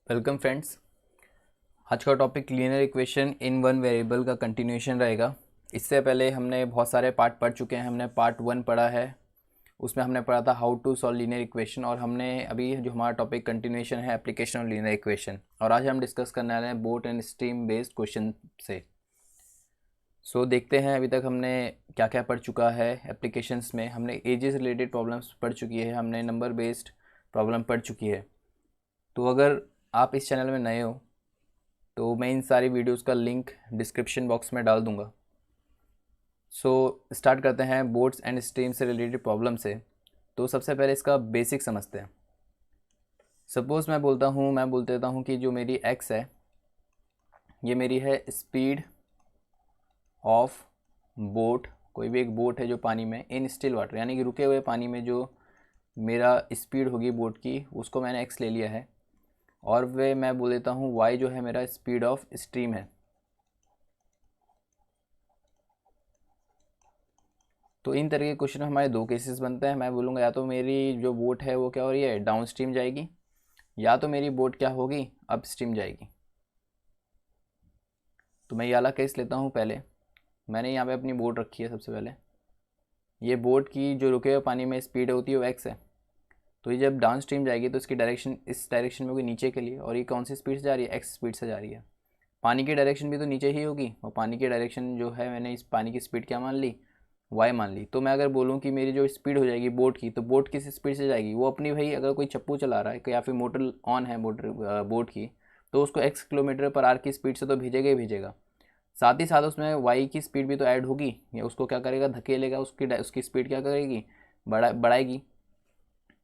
Welcome friends. आज का topic linear equation in one variable का कंटिन्यूएशन रहेगा। इससे पहले हमने बहुत सारे पार्ट पढ़ चुके हैं। हमने पार्ट 1 पढ़ा है, उसमें हमने पढ़ा था how to solve linear equation, और हमने अभी जो हमारा टॉपिक कंटिन्यूएशन है एप्लीकेशन ऑफ लीनियर इक्वेशन, और आज हम डिस्कस करने वाले हैं boat and stream based question से। देखते हैं अभी तक हमने क्या क्या पढ़ चुका है। एप्लीकेशंस में हमने एजेस रिलेटेड प्रॉब्लम्स पढ़ चुकी है, हमने नंबर बेस्ड प्रॉब्लम पढ़ चुकी है। तो अगर आप इस चैनल में नए हो तो मैं इन सारी वीडियोस का लिंक डिस्क्रिप्शन बॉक्स में डाल दूंगा। स्टार्ट करते हैं बोट्स एंड स्ट्रीम से रिलेटेड प्रॉब्लम से। तो सबसे पहले इसका बेसिक समझते हैं। सपोज़ मैं बोल देता हूँ कि जो मेरी एक्स है ये मेरी है स्पीड ऑफ बोट। कोई भी एक बोट है जो पानी में इन स्टिल वाटर, यानी कि रुके हुए पानी में जो मेरा स्पीड होगी बोट की, उसको मैंने एक्स ले लिया है। और वे मैं बोल देता हूँ वाई जो है मेरा स्पीड ऑफ स्ट्रीम है। तो इन तरह के क्वेश्चन में हमारे दो केसेस बनते हैं। मैं बोलूँगा या तो मेरी जो बोट है वो क्या हो रही है, डाउन स्ट्रीम जाएगी, या तो मेरी बोट क्या होगी, अप स्ट्रीम जाएगी। तो मैं ये वाला केस लेता हूँ। पहले मैंने यहाँ पे अपनी बोट रखी है। सबसे पहले ये बोट की जो रुके हुए पानी में स्पीड होती है वो एक्स है। तो ये जब डाउन स्ट्रीम जाएगी तो इसकी डायरेक्शन इस डायरेक्शन में होगी नीचे के लिए, और ये कौन सी स्पीड से जा रही है, एक्स स्पीड से जा रही है। पानी की डायरेक्शन भी तो नीचे ही होगी, और पानी की डायरेक्शन जो है मैंने इस पानी की स्पीड क्या मान ली, वाई मान ली। तो मैं अगर बोलूँ कि मेरी जो स्पीड हो जाएगी बोट की, तो बोट किस स्पीड से जाएगी, वो अपनी भाई अगर कोई चप्पू चला रहा है या फिर मोटर ऑन है मोटर बोट की, तो उसको एक्स किलोमीटर पर आर की स्पीड से तो भेजेगा ही भेजेगा। साथ ही साथ उसमें वाई की स्पीड भी तो ऐड होगी, या उसको क्या करेगा, धकेलेगा, उसकी स्पीड क्या करेगी, बढ़ाएगी।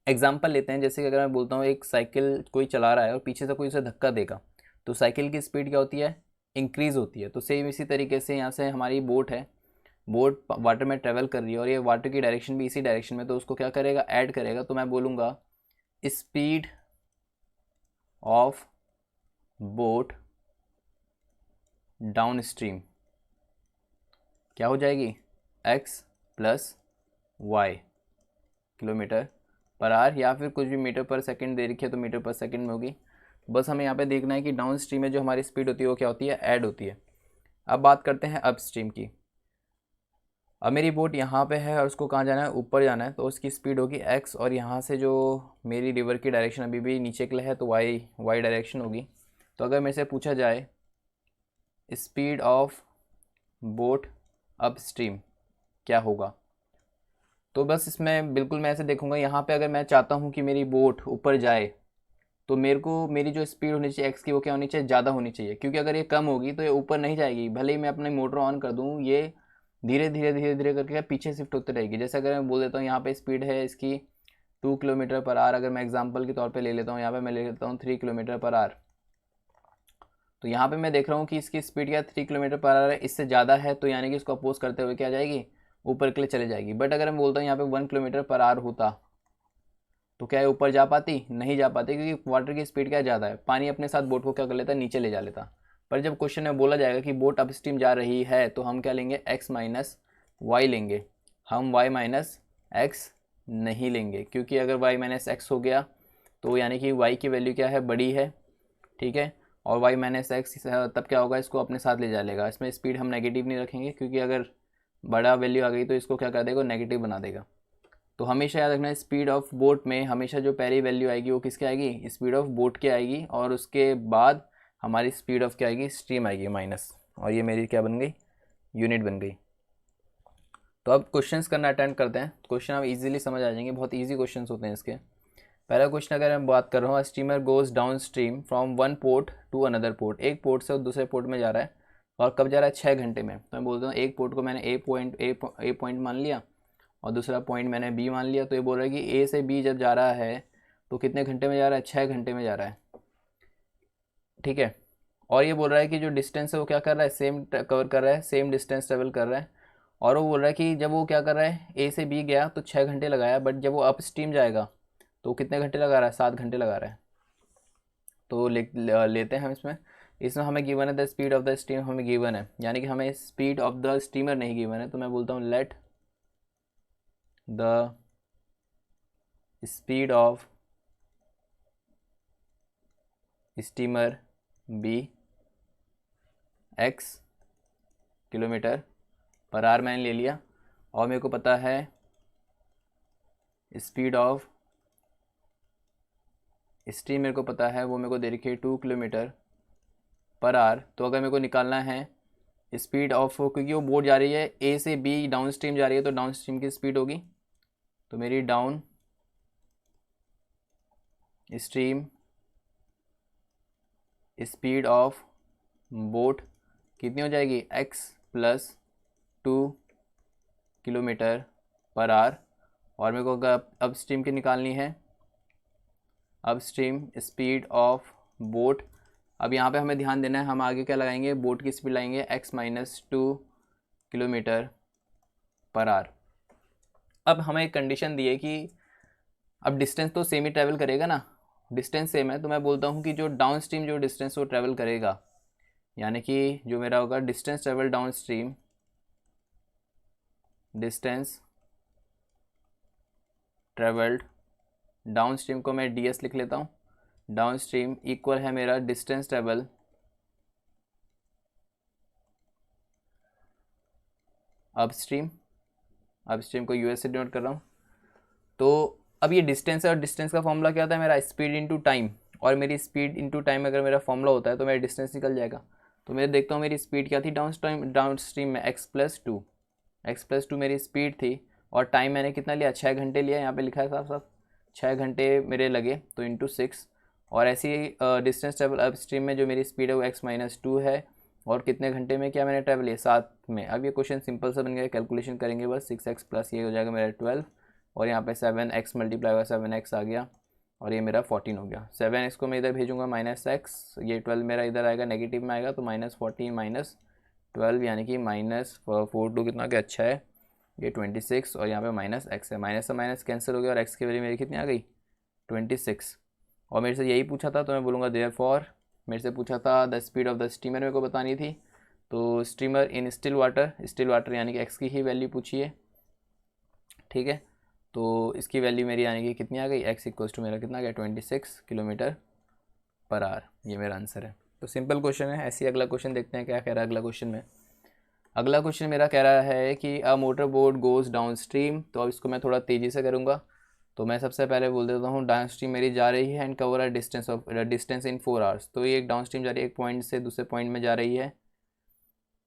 एग्जाम्पल लेते हैं, जैसे कि अगर मैं बोलता हूँ एक साइकिल कोई चला रहा है और पीछे से कोई उसे धक्का देगा, तो साइकिल की स्पीड क्या होती है, इंक्रीज़ होती है। तो सेम इसी तरीके से यहाँ से हमारी बोट है, बोट वाटर में ट्रेवल कर रही है और ये वाटर की डायरेक्शन भी इसी डायरेक्शन में, तो उसको क्या करेगा, ऐड करेगा। तो मैं बोलूँगा speed of boat down stream क्या हो जाएगी, x plus Y kilometre per are, या फिर कुछ भी मीटर पर सेकंड दे रखी है तो मीटर पर सेकंड में होगी। बस हमें यहाँ पे देखना है कि डाउन स्ट्रीम में जो हमारी स्पीड होती है वो क्या होती है, ऐड होती है। अब बात करते हैं अप स्ट्रीम की। अब मेरी बोट यहाँ पे है और उसको कहाँ जाना है, ऊपर जाना है, तो उसकी स्पीड होगी एक्स, और यहाँ से जो मेरी रिवर की डायरेक्शन अभी भी नीचे के लिए है तो वाई वाई डायरेक्शन होगी। तो अगर मेरे से पूछा जाए speed of boat up stream क्या होगा, तो बस इसमें बिल्कुल मैं ऐसे देखूंगा, यहाँ पे अगर मैं चाहता हूँ कि मेरी बोट ऊपर जाए, तो मेरे को मेरी जो स्पीड होनी चाहिए एक्स की वो क्या होनी चाहिए, ज़्यादा होनी चाहिए। क्योंकि अगर ये कम होगी तो ये ऊपर नहीं जाएगी, भले ही मैं अपने मोटर ऑन कर दूँ, ये धीरे धीरे धीरे धीरे करके पीछे शिफ्ट होती रहेगी। जैसे अगर मैं बोल देता हूँ यहाँ पे स्पीड है इसकी 2 किलोमीटर पर आर, अगर मैं एग्जाम्पल के तौर पे ले लेता हूँ, यहाँ पे मैं ले लेता हूँ 3 किलोमीटर पर आर। तो यहाँ पे मैं देख रहा हूँ कि इसकी स्पीड क्या 3 किलोमीटर पर आर है, इससे ज़्यादा है, तो यानी कि इसको अपोज करते हुए क्या जाएगी, ऊपर के लिए चले जाएगी। बट अगर मैं बोलता हूँ यहाँ पे 1 किलोमीटर पर आर होता, तो क्या है ऊपर जा पाती, नहीं जा पाती, क्योंकि वाटर की स्पीड क्या ज़्यादा है, पानी अपने साथ बोट को क्या कर लेता है, नीचे ले जा लेता। पर जब क्वेश्चन में बोला जाएगा कि बोट अपस्ट्रीम जा रही है, तो हम क्या लेंगे, एक्स माइनस वाई लेंगे। हम वाई माइनस एक्स नहीं लेंगे, क्योंकि अगर वाई माइनस एक्स हो गया तो यानी कि वाई की वैल्यू क्या है, बड़ी है, ठीक है। और वाई माइनस एक्स तब क्या होगा, इसको अपने साथ ले जा लेगा। इसमें स्पीड हम नेगेटिव नहीं रखेंगे, क्योंकि अगर बड़ा वैल्यू आ गई तो इसको क्या कर देगा, नेगेटिव बना देगा। तो हमेशा याद रखना है स्पीड ऑफ बोट में हमेशा जो पहली वैल्यू आएगी वो किसकी आएगी, स्पीड ऑफ बोट की आएगी, और उसके बाद हमारी स्पीड ऑफ क्या आएगी, स्ट्रीम आएगी माइनस, और ये मेरी क्या बन गई, यूनिट बन गई। तो अब क्वेश्चंस करना अटेंड करते हैं। क्वेश्चन आप इजीली समझ आ जाएंगे, बहुत इजी क्वेश्चंस होते हैं इसके। पहला क्वेश्चन अगर मैं बात कर रहा हूँ, steamer goes down stream from one port to another port, एक पोर्ट से दूसरे पोर्ट में जा रहा है, और कब जा रहा है, 6 घंटे में। तो मैं बोलता हूँ एक पोर्ट को मैंने ए पॉइंट मान लिया, और दूसरा पॉइंट मैंने बी मान लिया। तो ये बोल रहा है कि ए से बी जब जा रहा है तो कितने घंटे में जा रहा है, 6 घंटे में जा रहा है, ठीक है। और ये बोल रहा है कि जो डिस्टेंस है वो क्या कर रहा है, सेम कवर कर रहा है, सेम डिस्टेंस ट्रेवल कर रहा है। और वो बोल रहा है कि जब वो क्या कर रहा है, ए से बी गया तो 6 घंटे लगाया, बट जब वो अप स्ट्रीम जाएगा तो कितने घंटे लगा रहा है, 7 घंटे लगा रहा है। तो लेते हैं हम इसमें। इसमें हमें गिवन है the speed of the stream, हमें गिवन है, यानी कि हमें स्पीड ऑफ द स्टीमर नहीं गिवन है। तो मैं बोलता हूँ let the speed of steamer be x kilometre per hour मैंने ले लिया, और मेरे को पता है स्पीड ऑफ स्टीम मेरे को पता है, वो मेरे को दे रखी है 2 किलोमीटर पर आर। तो अगर मेरे को निकालना है स्पीड ऑफ, क्योंकि वो बोट जा रही है ए से बी डाउन स्ट्रीम जा रही है, तो डाउन स्ट्रीम की स्पीड होगी, तो मेरी down stream speed of boat कितनी हो जाएगी x plus 2 kilometre per are. और मेरे को अब स्ट्रीम की निकालनी है, अब स्ट्रीम स्पीड ऑफ बोट। अब यहाँ पे हमें ध्यान देना है, हम आगे क्या लगाएंगे, बोट की स्पीड लगाएंगे x minus 2 kilometre per are. अब हमें एक कंडीशन दी है कि अब डिस्टेंस तो सेम ही ट्रैवल करेगा ना, डिस्टेंस सेम है, तो मैं बोलता हूँ कि जो डाउन स्ट्रीम जो डिस्टेंस वो ट्रैवल करेगा, यानी कि जो मेरा होगा distance travel down stream, distance travelled down stream को मैं ds लिख लेता हूँ, डाउन स्ट्रीम इक्वल है मेरा डिस्टेंस ट्रैवल अपस्ट्रीम, अपस्ट्रीम को यूएस से डिनोट कर रहा हूँ। तो अब ये डिस्टेंस है, और डिस्टेंस का फॉर्मूला क्या होता है मेरा, स्पीड इनटू टाइम, और मेरी स्पीड इनटू टाइम अगर मेरा फॉर्मूला होता है तो मेरा डिस्टेंस निकल जाएगा। तो मैं देखता हूँ मेरी स्पीड क्या थी डाउन स्ट्रीम में, x+2 मेरी स्पीड थी, और टाइम मैंने कितना लिया, 6 घंटे लिया, यहाँ पे लिखा है साफ साफ 6 घंटे मेरे लगे, तो इंटू 6। और ऐसी डिस्टेंस ट्रेवल अप स्ट्रीम में जो मेरी स्पीड है वो x-2 है, और कितने घंटे में क्या मैंने ट्रैवल किया, 7 में। अब ये क्वेश्चन सिंपल सा बन गया, कैलकुलेशन करेंगे बस, 6x प्लस ये हो जाएगा मेरा 12, और यहाँ पे 7x मल्टीप्लाई हुआ 7x आ गया, और ये मेरा 14 हो गया। 7x को मैं इधर भेजूंगा -x, ये 12 मेरा इधर आएगा नेगेटिव में आएगा, तो -14 -12 यानी कि -42 कितना क्या अच्छा है, ये 26, और यहाँ पे -x है, माइनस से माइनस कैंसिल हो गया, और x की वैल्यू मेरी कितनी आ गई 26। और मेरे से यही पूछा था, तो मैं बोलूँगा देयरफॉर, मेरे से पूछा था the speed of the steamer मेरे को बतानी थी, तो स्टीमर इन स्टिल वाटर यानी कि x की ही वैल्यू पूछी है, ठीक है। तो इसकी वैल्यू मेरी यानी कि कितनी आ गई, x इक्वल्स टू मेरा कितना आ गया 26 किलोमीटर पर आवर, ये मेरा आंसर है। तो सिंपल क्वेश्चन है। ऐसे ही अगला क्वेश्चन देखते हैं क्या कह रहा है अगला क्वेश्चन में। अगला क्वेश्चन मेरा कह रहा है कि a motor boat goes down stream, तो अब इसको मैं थोड़ा तेज़ी से करूँगा। तो मैं सबसे पहले बोल देता हूँ डाउन स्ट्रीम मेरी जा रही है and cover a distance in 4 hours. तो ये एक डाउन स्ट्रीम जा रही है, एक पॉइंट से दूसरे पॉइंट में जा रही है,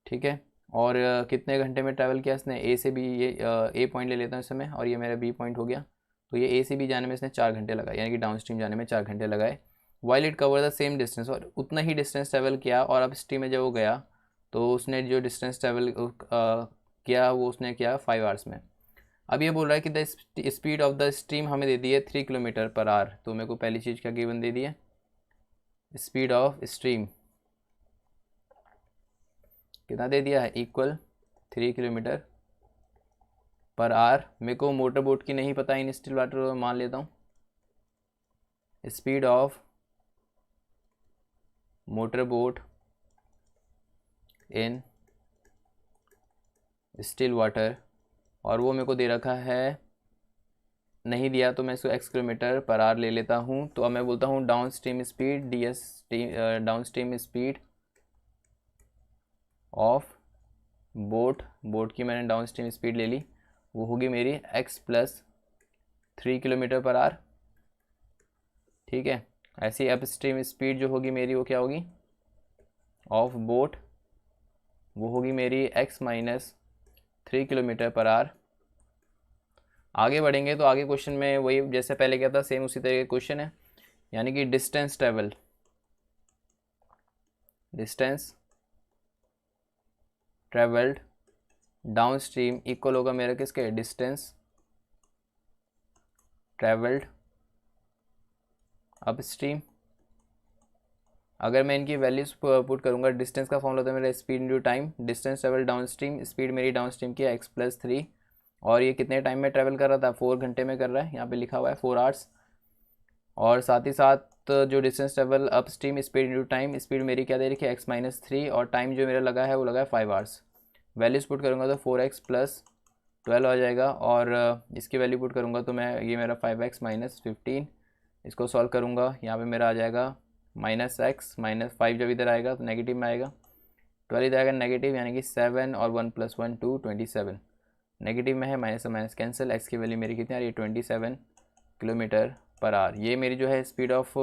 ठीक है। और कितने घंटे में ट्रैवल किया इसने, ए से बी, ये ए पॉइंट ले लेता हूँ इस समय, और ये मेरा बी पॉइंट हो गया। तो ये ए से बी जाने में इसने 4 घंटे लगाए, यानी कि डाउन स्ट्रीम जाने में 4 घंटे लगाए। While it cover the same distance, और उतना ही डिस्टेंस ट्रैवल किया, और अब स्ट्रीम में जब वो गया तो उसने जो डिस्टेंस ट्रैवल किया वो उसने किया 5 आवर्स में। अब ये बोल रहा है कि the speed of the stream हमें दे दी है 3 किलोमीटर पर आवर। तो मेरे को पहली चीज़ क्या गिवन दे दी है, स्पीड ऑफ स्ट्रीम कितना दे दिया है, इक्वल 3 किलोमीटर पर आवर। मेरे को मोटर बोट की नहीं पता, इन स्टिल वाटर मान लेता हूँ। Speed of motor boat in still water, और वो मेरे को दे रखा है, नहीं दिया तो मैं इसको x किलोमीटर पर आवर ले लेता हूँ। तो अब मैं बोलता हूँ down stream speed ds, down stream speed of boat की मैंने डाउन स्ट्रीम स्पीड ले ली, वो होगी मेरी x plus 3 kilometre per hour, ठीक है। ऐसी अप स्ट्रीम स्पीड जो होगी मेरी वो क्या होगी ऑफ बोट, वो होगी मेरी x minus 3 kilometre per hour. आगे बढ़ेंगे तो आगे क्वेश्चन में वही जैसे पहले क्या था सेम उसी तरह का क्वेश्चन है, यानी कि distance travelled down stream equal होगा मेरा किसके, डिस्टेंस ट्रेवल्ड अप स्ट्रीम। अगर मैं इनकी वैल्यूज पुट करूँगा, डिस्टेंस का फॉर्मूला होता है मेरा speed into time, distance travel down stream, speed मेरी डाउन स्ट्रीम की x प्लस 3, और ये कितने टाइम में ट्रैवल कर रहा था, 4 घंटे में कर रहा है, यहाँ पे लिखा हुआ है 4 आवर्स। और साथ ही साथ जो distance travel up stream speed into time, speed मेरी क्या दे रखी है x-3, और टाइम जो मेरा लगा है वो लगा है 5 आवर्स। वैल्यूज पुट करूँगा तो 4x प्लस 12 आ जाएगा, और इसकी वैल्यू पुट करूँगा तो मैं ये मेरा 5x माइनस 15, इसको सॉल्व करूँगा यहाँ पे मेरा आ जाएगा माइनस एक्स माइनस 5 जब इधर आएगा तो नेगेटिव में आएगा, 12 इधर आएगा नेगेटिव, यानी कि 7 और 1 + 1 2 27, नेगेटिव में है, माइनस से माइनस कैंसिल, एक्स की वैल्यू मेरी कितनी आ रही है 27 किलोमीटर पर आवर। ये मेरी जो है स्पीड ऑफ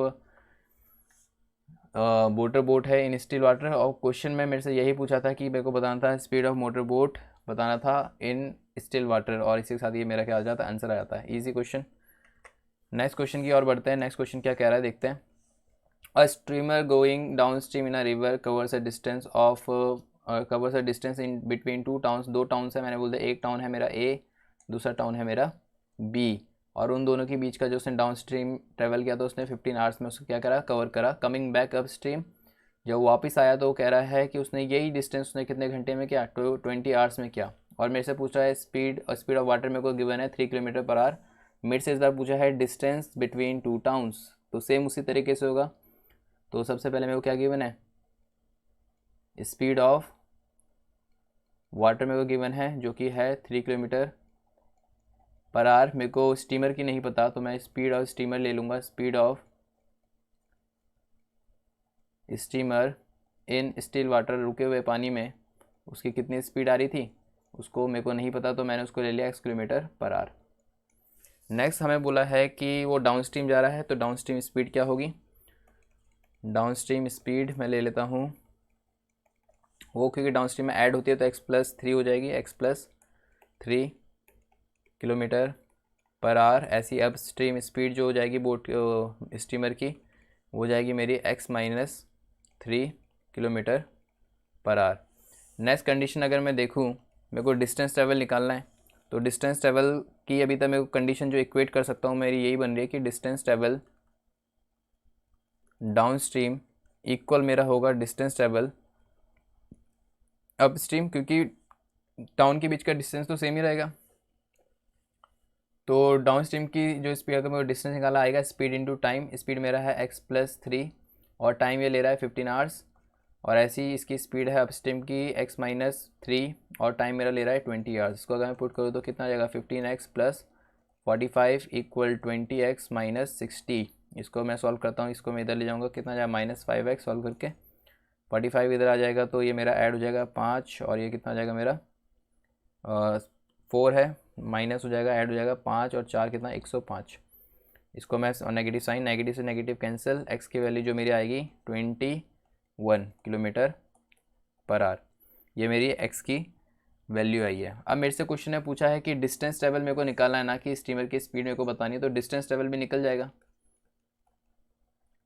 मोटर बोट है इन स्टिल वाटर। और क्वेश्चन में मेरे से यही पूछा था कि मेरे को बताना था स्पीड ऑफ मोटर बोट बताना था इन स्टिल वाटर, और इसी के साथ ये मेरा क्या आ जाता है, आंसर आ जाता है। Easy question. नेक्स्ट क्वेश्चन की ओर बढ़ते हैं। नेक्स्ट क्वेश्चन क्या कह रहा है देखते हैं। A streamer going down stream in a river covers a distance in between two towns. दो टाउन्स है, मैंने बोल दिया एक टाउन है मेरा ए, दूसरा टाउन है मेरा बी, और उन दोनों के बीच का जो उसने डाउन स्ट्रीम ट्रेवल किया तो उसने 15 आवर्स में उसको क्या करा, कवर करा। कमिंग बैक अप स्ट्रीम, जब वापस आया तो वो कह रहा है कि उसने यही डिस्टेंस उसने कितने घंटे में किया, 20 आवर्स में किया। और मेरे से पूछ रहा है स्पीड ऑफ वाटर मेरे को गिवन है 3 किलोमीटर पर आवर। मेरे से इस बार पूछा है डिस्टेंस बिटवीन टू टाउन्स, तो सेम उसी तरीके से होगा। तो सबसे पहले मेरे को क्या गिवन है, स्पीड ऑफ वाटर मेरे को गिवन है जो कि है 3 किलोमीटर पर आवर। मेरे को स्टीमर की नहीं पता, तो मैं स्पीड ऑफ स्टीमर ले लूँगा। Speed of steamer in still water, रुके हुए पानी में उसकी कितनी स्पीड आ रही थी उसको मेरे को नहीं पता, तो मैंने उसको ले लिया x kilometre per hour. Next हमें बोला है कि वो डाउन स्ट्रीम जा रहा है, तो डाउन स्ट्रीम स्पीड क्या होगी, डाउन स्ट्रीम स्पीड मैं ले लेता हूँ वो, क्योंकि डाउन स्ट्रीम में ऐड होती है तो x+3 हो जाएगी, x+3 किलोमीटर पर आवर। ऐसी अब स्ट्रीम स्पीड जो हो जाएगी बोट स्टीमर की, वो जाएगी मेरी x-3 kilometre per hour. Next condition अगर मैं देखूँ, मेरे को डिस्टेंस ट्रेवल निकालना है, तो डिस्टेंस ट्रेवल की अभी तक मेरे को कंडीशन जो इक्वेट कर सकता हूँ मेरी यही बन रही है कि distance travel down stream equal मेरा होगा डिस्टेंस ट्रेवल अप स्ट्रीम, क्योंकि टाउन के बीच का डिस्टेंस तो सेम ही रहेगा। तो डाउन स्ट्रीम की जो स्पीड, अगर मेरे को डिस्टेंस निकाला आएगा स्पीड इंटू टाइम, स्पीड मेरा है x+3 और टाइम ये ले रहा है 15 आवर्स, और ऐसी इसकी स्पीड है अपस्ट्रीम की x-3 और टाइम मेरा ले रहा है 20 आवर्स। इसको अगर मैं पुट करूँ तो कितना आ जाएगा 15x + 45 = 20x - 60। इसको मैं सॉल्व करता हूँ, इसको मैं इधर ले जाऊँगा, कितना आ जाएगा -5x सॉल्व करके, 45 इधर आ जाएगा तो ये मेरा ऐड हो जाएगा 5, और ये कितना आ जाएगा मेरा 4 है, माइनस हो जाएगा ऐड हो जाएगा 5 और 4 कितना 105। इसको मैं नेगेटिव साइन, नेगेटिव से नेगेटिव कैंसिल, x की वैल्यू जो मेरी आएगी 21 किलोमीटर पर आवर। ये मेरी x की वैल्यू आई है। अब मेरे से क्वेश्चन ने पूछा है कि डिस्टेंस ट्रेवल मेरे को निकालना है, ना कि स्टीमर की स्पीड मेरे को बतानी है, तो डिस्टेंस ट्रेवल भी निकल जाएगा।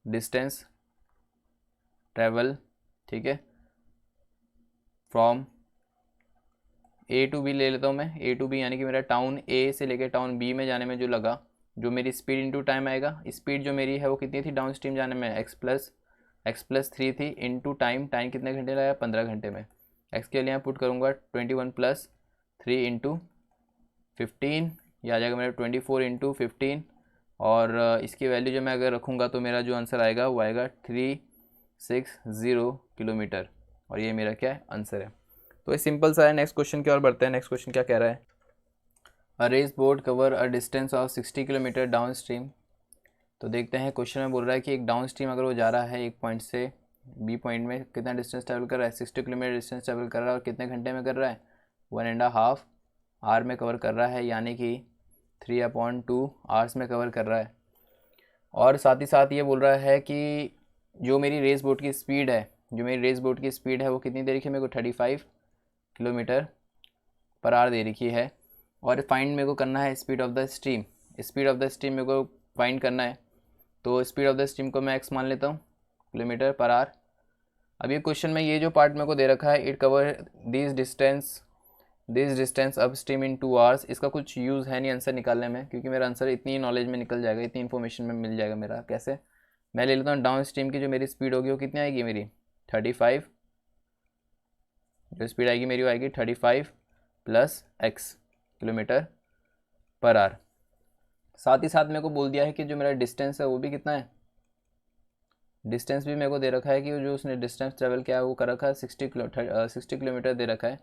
डिस्टेंस ट्रेवल, ठीक है, फ्रॉम A to B ले लेता हूँ मैं, A to B यानी कि मेरा टाउन A से लेकर टाउन B में जाने में जो लगा, जो मेरी स्पीड इंटू टाइम आएगा, स्पीड जो मेरी है वो कितनी थी डाउन स्ट्रीम जाने में, x+3 थी, इंटू टाइम, टाइम कितने घंटे लगा 15 घंटे में। x के लिए यहाँ पुट करूँगा 21 + 3 × 15, ये आ जाएगा मेरा 24 × 15, और इसकी वैल्यू जो मैं अगर रखूँगा तो मेरा जो आंसर आएगा वो आएगा 360 किलोमीटर, और ये मेरा क्या है आंसर है। तो ये सिंपल सा है। नेक्स्ट क्वेश्चन की ओर बढ़ते हैं। नेक्स्ट क्वेश्चन क्या कह रहा है, a race boat cover a distance of 60 kilometre down stream. तो देखते हैं क्वेश्चन में बोल रहा है कि एक डाउन स्ट्रीम अगर वो जा रहा है एक पॉइंट से बी पॉइंट में, कितना डिस्टेंस ट्रैवल कर रहा है 60 किलोमीटर डिस्टेंस ट्रैवल कर रहा है, और कितने घंटे में कर रहा है 1.5 आवर में कवर कर रहा है, यानी कि 3/2 आवर्स में कवर कर रहा है। और साथ ही साथ ये बोल रहा है कि जो मेरी रेस बोट की स्पीड है, जो मेरी रेस बोट की स्पीड है वो कितनी दे रखी है मेरे को 35 किलोमीटर पर आवर दे रखी है, और फाइंड मेरे को करना है speed of the stream. Speed of the stream मेरे को फाइंड करना है, तो स्पीड ऑफ द स्ट्रीम को मैं x मान लेता हूँ किलोमीटर पर आवर। अब ये क्वेश्चन में ये जो पार्ट मेरे को दे रखा है, it cover this distance up stream in 2 hours, इसका कुछ यूज़ है नहीं आंसर निकालने में, क्योंकि मेरा आंसर इतनी नॉलेज में निकल जाएगा, इतनी इन्फॉर्मेशन में मिल जाएगा मेरा। कैसे, मैं ले लेता हूँ डाउन स्ट्रीम की जो मेरी स्पीड होगी वो कितनी आएगी मेरी 35, जो स्पीड आएगी मेरी वो आएगी 35 + x किलोमीटर पर आवर। साथ ही साथ मेरे को बोल दिया है कि जो मेरा डिस्टेंस है वो भी कितना है, डिस्टेंस भी मेरे को दे रखा है कि जो उसने डिस्टेंस ट्रेवल किया है वो कर रखा है 60 किलोमीटर दे रखा है,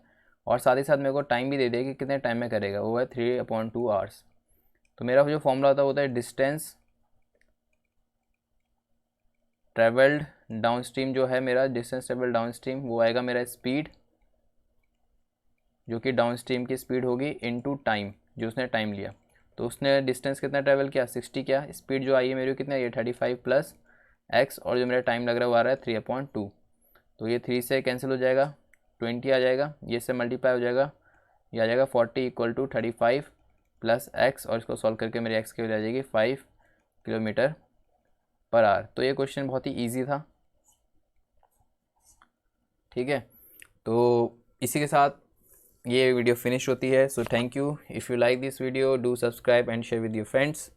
और साथ ही साथ मेरे को टाइम भी दे दिया कि कितने टाइम में करेगा, वो है 3/2 आवर्स। तो मेरा जो फॉर्मूला होता है डिस्टेंस ट्रेवल्ड डाउन स्ट्रीम जो है मेरा डिस्टेंस ट्रेवल डाउन स्ट्रीम, वो आएगा मेरा स्पीड, जो कि डाउन स्ट्रीम की स्पीड होगी इनटू टाइम, जो उसने टाइम लिया। तो उसने डिस्टेंस कितना ट्रैवल किया 60 किया, स्पीड जो आई है मेरी कितना, ये 35 प्लस एक्स, और जो मेरा टाइम लग रहा है वो आ रहा है 3/2। तो ये 3 से कैंसिल हो जाएगा, 20 आ जाएगा, ये से मल्टीप्लाई हो जाएगा, ये आ जाएगा 40 = 35 प्लस एक्स, और इसको सॉल्व करके मेरी एक्स की वैल्यू आ जाएगी 5 km/h। तो ये क्वेश्चन बहुत ही ईजी था, ठीक है। तो इसी के साथ ये वीडियो फिनिश होती है। So thank you. If you like this video, do subscribe and share with your friends.